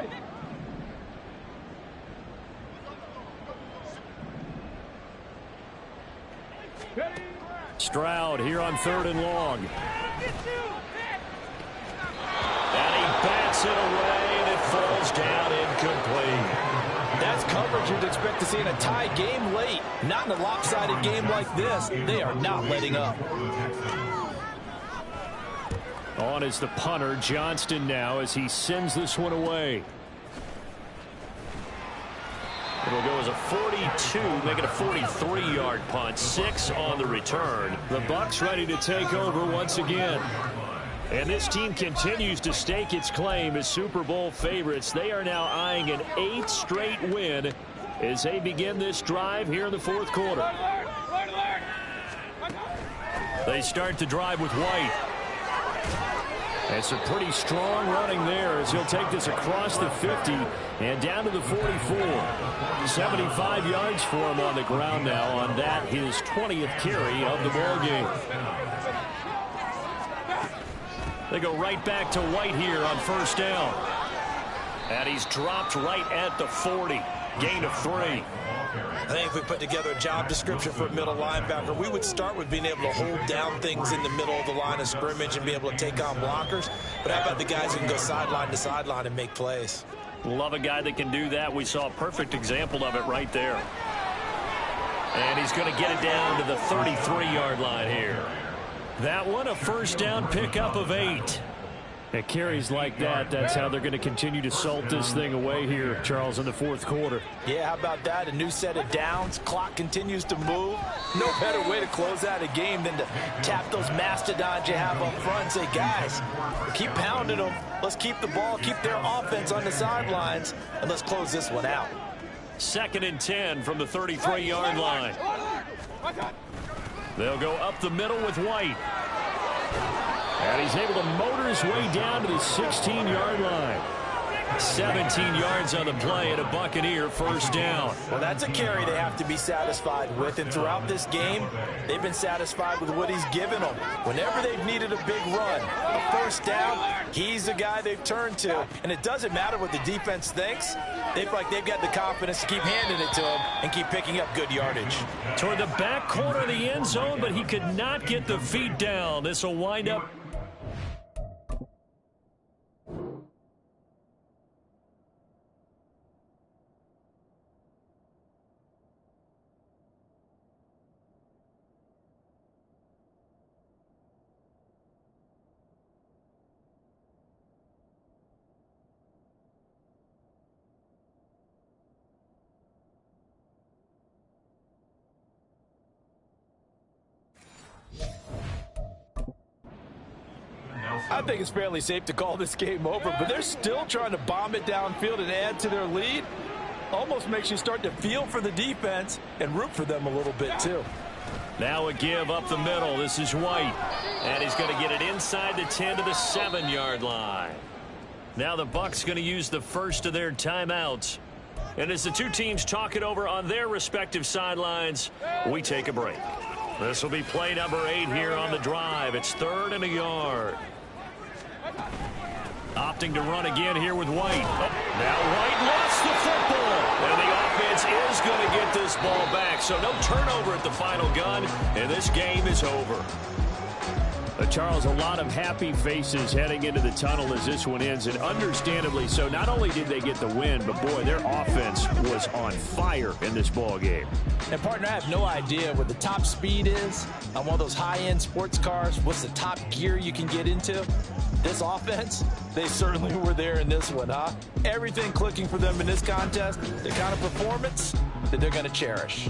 Stroud here on 3rd and long. And he bats it away, and it falls down incomplete. That's coverage you'd expect to see in a tie game late. Not in a lopsided game like this. They are not letting up. On is the punter, Johnston, now as he sends this one away. It'll go as a 42, make it a 43-yard punt. 6 on the return. The Bucs ready to take over once again. And this team continues to stake its claim as Super Bowl favorites. They are now eyeing an 8th straight win as they begin this drive here in the 4th quarter. They start to drive with White. It's a pretty strong running there as he'll take this across the 50 and down to the 44. 75 yards for him on the ground now on that, his 20th carry of the ball game. They go right back to White here on 1st down. And he's dropped right at the 40. Gain of 3. I think if we put together a job description for a middle linebacker, we would start with being able to hold down things in the middle of the line of scrimmage and be able to take on blockers. But how about the guys who can go sideline to sideline and make plays? Love a guy that can do that. We saw a perfect example of it right there. And he's going to get it down to the 33-yard line here. That one, a 1st down pickup of 8. It carries like that. That's how they're going to continue to salt this thing away here, Charles, in the 4th quarter. Yeah, how about that? A new set of downs. Clock continues to move. No better way to close out a game than to tap those mastodons you have up front and say, guys, keep pounding them. Let's keep the ball, keep their offense on the sidelines, and let's close this one out. 2nd and 10 from the 33-yard line. They'll go up the middle with White. And he's able to motor his way down to the 16-yard line. 17 yards on the play and a Buccaneer first down. Well, that's a carry they have to be satisfied with, and throughout this game, they've been satisfied with what he's given them. Whenever they've needed a big run, a first down, he's the guy they've turned to. And it doesn't matter what the defense thinks. They feel like they've got the confidence to keep handing it to him and keep picking up good yardage. Toward the back corner of the end zone, but he could not get the feet down. This will wind up. I think it's fairly safe to call this game over, but they're still trying to bomb it downfield and add to their lead. Almost makes you start to feel for the defense and root for them a little bit too. Now a give up the middle. This is White, and he's going to get it inside the 10 to the 7-yard line. Now the Bucs going to use the first of their timeouts. And as the two teams talk it over on their respective sidelines, we take a break. This will be play number 8 here on the drive. It's 3rd and a yard. Opting to run again here with White. Oh, now White lost the football. And the offense is going to get this ball back. So no turnover at the final gun, and this game is over. Charles, a lot of happy faces heading into the tunnel as this one ends, and understandably so. Not only did they get the win, but boy, their offense was on fire in this ball game. And partner, I have no idea what the top speed is on one of those high-end sports cars. What's the top gear you can get into? This offense, they certainly were there in this one, huh? Everything clicking for them in this contest, the kind of performance that they're going to cherish.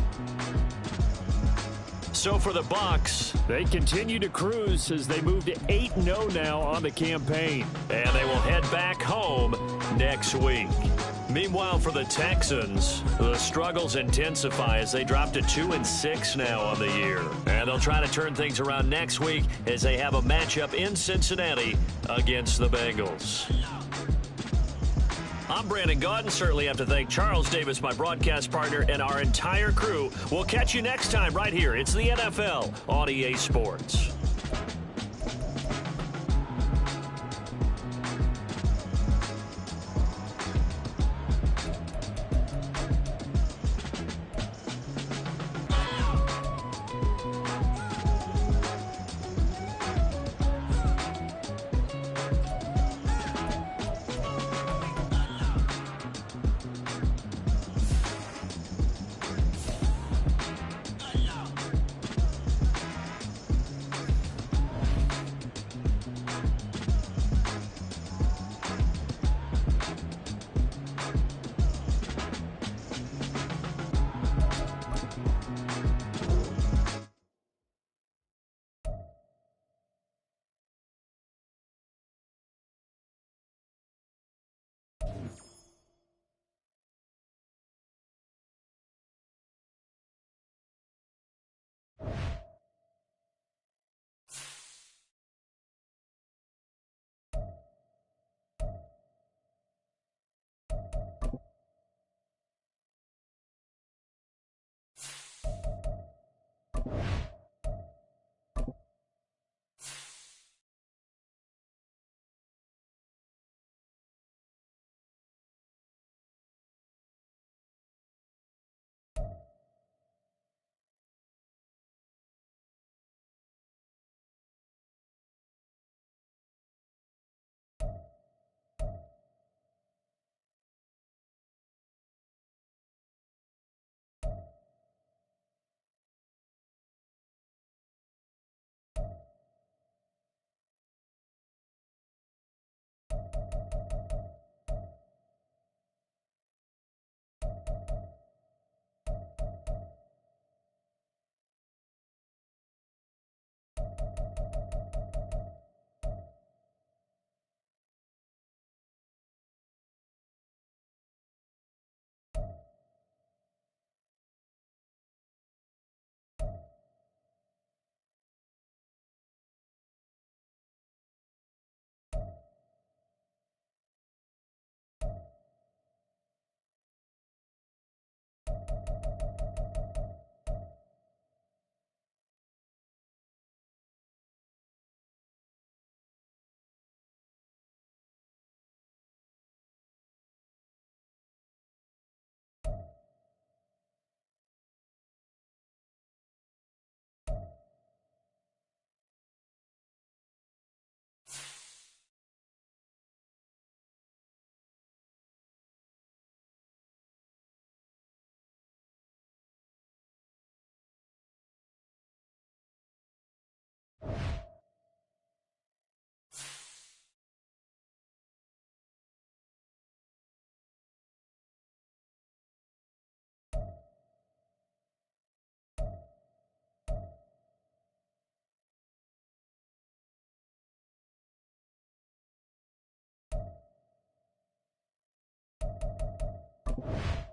So for the Bucs, they continue to cruise as they move to 8-0 now on the campaign. And they will head back home next week. Meanwhile, for the Texans, the struggles intensify as they drop to 2-6 now on the year. And they'll try to turn things around next week as they have a matchup in Cincinnati against the Bengals. I'm Brandon Gaudin. Certainly have to thank Charles Davis, my broadcast partner, and our entire crew. We'll catch you next time right here. It's the NFL on EA Sports. it.